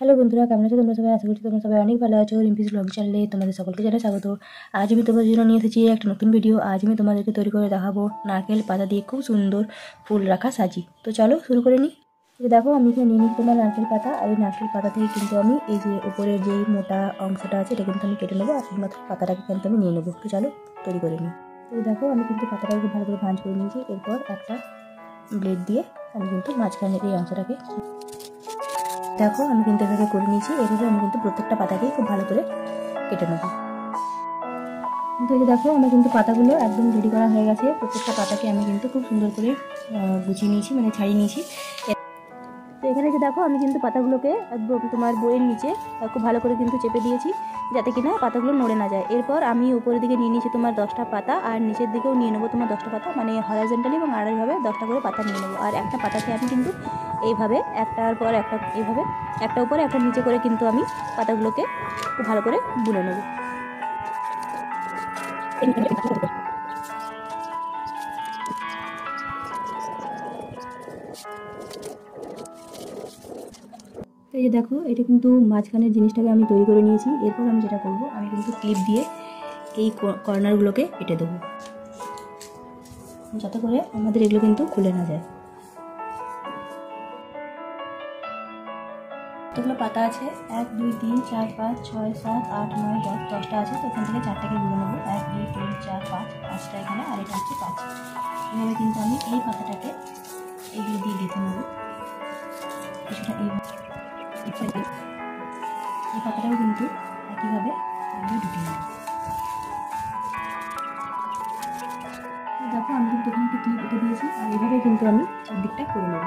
Hello বন্ধুরা, কেমন আছো তোমরা সবাই? আশা করছি তোমরা সবাই অনেক ভালো আছো। রিম্পিস ব্লগ চ্যানেলে তোমাদের সকলকে জানাই স্বাগত। আজ আমি তোমাদের জন্য নিয়ে এসেছি একটা নতুন ভিডিও। আজ আমি তোমাদেরকে তৈরি করে দেখাবো নারকেল পাতা দিয়ে খুব সুন্দর ফুল রাখা সাজি। তো চলো শুরু করে নিই। দেখো, আমি এখানে নিয়ে নিচ্ছি তোমার নারকেল পাতা। আর এই নারকেল পাতা থেকে কিন্তু আমি এই যে উপরের যেই মোটা অংশটা আছে এটা কিন্তু আমি কেটে নেবো, আর শুধুমাত্র পাতাটাকে কিন্তু আমি নিয়ে নেবো। তো চলো তৈরি করে নিই। তো দেখো, আমি কিন্তু পাতাটাকে ভালো করে ভাঁজ করে নিয়েছি। এরপর একটা ব্লেড দিয়ে আমি কিন্তু মাঝখানের এই অংশটাকে দেখো আমি কিন্তু এভাবে করে নিয়েছি। এভাবে আমি কিন্তু প্রত্যেকটা পাতাকেই খুব ভালো করে কেটে নেব। তো এই যে দেখো, আমার কিন্তু পাতাগুলো একদম রেডি করা হয়ে গেছে। প্রত্যেকটা পাতাকে আমি কিন্তু খুব সুন্দর করে গুছিয়ে নিয়েছি, মানে ছাড়িয়ে নিয়েছি। তো এখানে যে দেখো, আমি কিন্তু পাতাগুলোকে একদম তোমার বইয়ের নিচে খুব ভালো করে কিন্তু চেপে দিয়েছি, যাতে কিনা পাতাগুলো নড়ে না যায়। এরপর আমি উপরের দিকে নিয়ে নিয়েছি তোমার 10টা পাতা, আর নিচের দিকেও নিয়ে নেবো তোমার 10টা পাতা, মানে হরাইজন্টালি এবং আড়াইভাবে 10টা করে পাতা নিয়ে নেবো। আর একটা পাতাকে আমি কিন্তু এইভাবে একটার পর একটা এইভাবে একটা উপরে একটা নিচে করে কিন্তু আমি পাতাগুলোকে খুব ভালো করে বুনে নেবো। তো এই যে দেখো, এটা কিন্তু মাঝখানের জিনিসটাকে আমি তৈরি করে নিয়েছি। এরপর আমি যেটা করব, আমি কিন্তু ক্লিপ দিয়ে এই কর্নারগুলোকে কেটে দেবো, যাতে করে আমাদের এগুলো কিন্তু খুলে না যায়। কতগুলো পাতা আছে? 1 2 3 4 5 6 7 8 9 10 10টা আছে। তো এখান থেকে 4টাকে গুলো নেবো। 1 2 3 4 5 5টা এখানে, আর এটা হচ্ছে 5। এভাবে কিন্তু আমি এই পাতাটাকে এইগুলো দিয়ে গেঁথে নেবো কিছুটা। এই পাতাটাও কিন্তু একইভাবে আমি ঢুকিয়ে নেব। দেখো, আমি কিন্তু এখানে একটা ক্লিপ এঁকে দিয়েছি, আর এইভাবে কিন্তু আমি চারদিকটা করে নেব।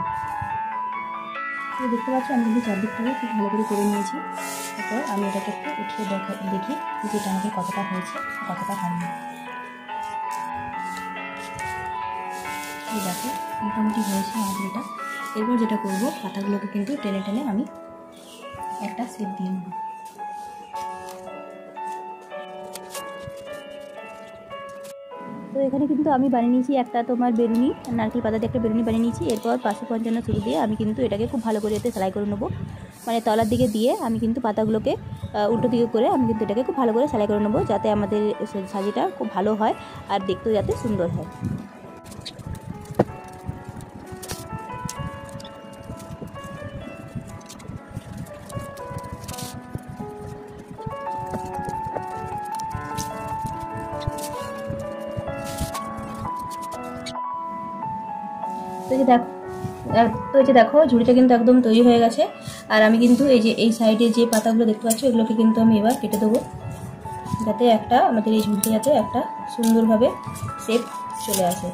তো দেখতে পাচ্ছ, আমি কিন্তু চারদিকটাকে খুব ভালো করে করে নিয়েছি। এরপর আমি এটাকে একটু উঠিয়ে দেখি যে এটা আমাকে কতটা হয়েছে, কতটা হয়নি। এই দেখো, মোটামুটি হয়েছে আমাদের এটা। এরপর যেটা করব, পাতাগুলোকে কিন্তু টেনে টেনে আমি একটা শেপ দিয়ে নেব। তো এখানে কিন্তু আমি বানিয়ে নিয়েছি একটা তোমার বেলুনি, নারকেল পাতা দিয়ে একটা বেলুনি বানিয়ে নিয়েছি। এরপর 555 সুতো দিয়ে আমি কিন্তু এটাকে খুব ভালো করে এতে সেলাই করে নেবো। মানে তলার দিকে দিয়ে আমি কিন্তু পাতাগুলোকে উল্টো দিকে করে আমি কিন্তু এটাকে খুব ভালো করে সেলাই করে নেবো, যাতে আমাদের সাজিটা খুব ভালো হয় আর দেখতেও যাতে সুন্দর হয়। তো এই যে দেখো, ঝুড়িটা কিন্তু একদম তৈরি হয়ে গেছে। আর আমি কিন্তু এই যে এই সাইডে যে পাতাগুলো দেখতে পাচ্ছ, এগুলোকে কিন্তু আমি এবার কেটে দেবো, যাতে একটা আমাদের এই ঝুড়িতে যাতে একটা সুন্দরভাবে শেপ চলে আসে।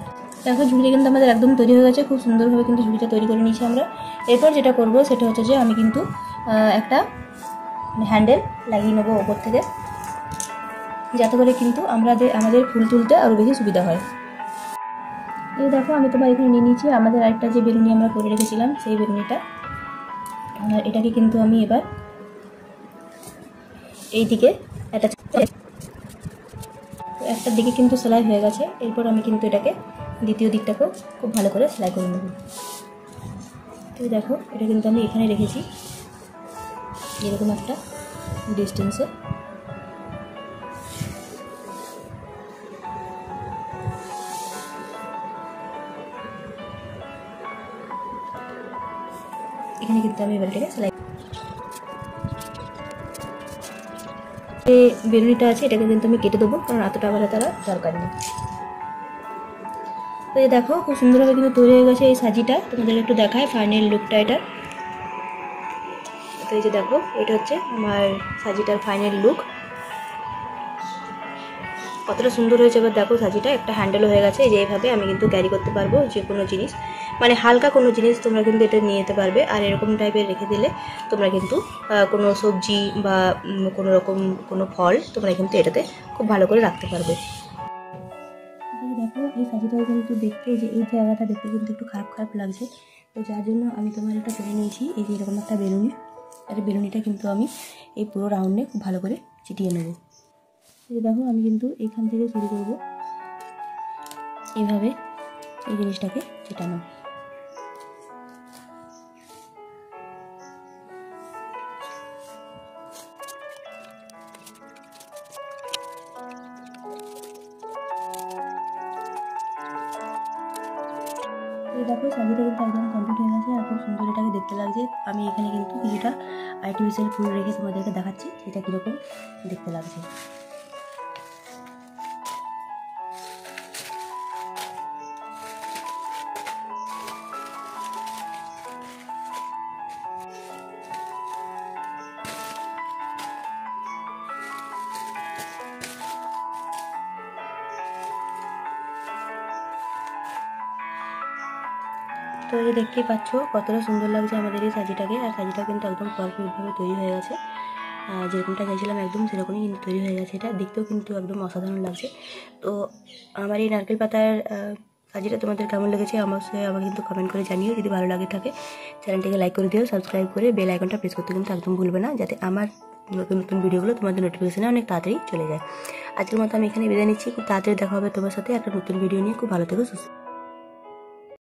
দেখো, ঝুড়িটা কিন্তু আমাদের একদম তৈরি হয়ে গেছে। খুব সুন্দরভাবে কিন্তু ঝুড়িটা তৈরি করে নিয়েছি আমরা। এরপর যেটা করব সেটা হচ্ছে যে আমি কিন্তু একটা হ্যান্ডেল লাগিয়ে নেবো ওপর থেকে, যাতে করে কিন্তু আমাদের ফুল তুলতে আরও বেশি সুবিধা হয়। এই দেখো, আমি তোমার এখানে নিয়ে নিয়েছি আমাদের আরেকটা যে বেলুনি আমরা করে রেখেছিলাম, সেই বেলুনিটা। আর এটাকে কিন্তু আমি এবার এই দিকে একটা দিকে কিন্তু সেলাই হয়ে গেছে। এরপর আমি কিন্তু এটাকে দ্বিতীয় দিকটাকেও খুব ভালো করে সেলাই করে নেব। তো দেখো, এটা কিন্তু আমি এখানে রেখেছি এরকম একটা ডিস্টেন্সে। এখানে কিন্তু আমি এবার এটাকে সেলাই, যে বেলুনিটা আছে এটাকে কিন্তু আমি কেটে দেবো, কারণ এতটা আবার তারা দরকার নেই। তো এই দেখো, খুব সুন্দরভাবে কিন্তু তৈরি হয়ে গেছে এই সাজিটা। তোমাদের একটু দেখায় ফাইনাল লুকটা এটা। তো এই যে দেখো, এটা হচ্ছে আমার সাজিটার ফাইনাল লুক। কতটা সুন্দর হয়েছে এবার দেখো সাজিটা। একটা হ্যান্ডেলও হয়ে গেছে। এই যে এইভাবে আমি কিন্তু ক্যারি করতে পারবো যে কোনো জিনিস, মানে হালকা কোনো জিনিস তোমরা কিন্তু এটা নিয়ে যেতে পারবে। আর এরকম টাইপের রেখে দিলে তোমরা কিন্তু কোনো সবজি বা কোনো রকম কোনো ফল তোমরা কিন্তু এটাতে খুব ভালো করে রাখতে পারবে। দেখো, এই সাজিটাও কিন্তু দেখতে, যে এই জায়গাটা দেখতে কিন্তু একটু খারাপ খারাপ লাগছে। তো যার জন্য আমি তোমার এটা করে নিয়েছি এই যে এরকম একটা বেলুনি। আর বেলুনিটা কিন্তু আমি এই পুরো রাউন্ডে খুব ভালো করে চিটিয়ে নেব। এই দেখো, আমি কিন্তু এখান থেকে শুরু করব এইভাবে এই জিনিসটাকে চিটানো। এই দেখো সাজিটা কিন্তু একদম কমপ্লিট হয়ে গেছে আর খুব সুন্দর এটাকে দেখতে লাগছে। আমি এখানে কিন্তু কিছুটা আর্টিফিশিয়াল ফুল রেখে তোমাদেরকে দেখাচ্ছি সেটা কীরকম দেখতে লাগছে। তো এই দেখতেই পাচ্ছ কতটা সুন্দর লাগছে আমাদের এই সাজিটাকে। আর সাজিটা কিন্তু একদম পারফেক্টভাবে তৈরি হয়ে গেছে, যেরকমটা চাইছিলাম একদম সেরকমই কিন্তু তৈরি হয়ে গেছে। এটা দেখতেও কিন্তু একদম অসাধারণ লাগছে। তো আমার এই নারকেল পাতার সাজিটা তোমাদের কেমন লেগেছে অবশ্যই আমাকে কিন্তু কমেন্ট করে জানিও। যদি ভালো লাগে থাকে চ্যানেলটিকে লাইক করে দিও, সাবস্ক্রাইব করে বেল আইকনটা প্রেস করতে কিন্তু একদম ভুলবে না, যাতে আমার নতুন নতুন ভিডিওগুলো তোমাদের নোটিফিকেশনে অনেক তাড়াতাড়ি চলে যায়। আজকের মতো আমি এখানে বিদায় নিচ্ছি। খুব তাড়াতাড়ি দেখা হবে তোমার সাথে একটা নতুন ভিডিও নিয়ে। খুব ভালো থেকো, সুস্থ।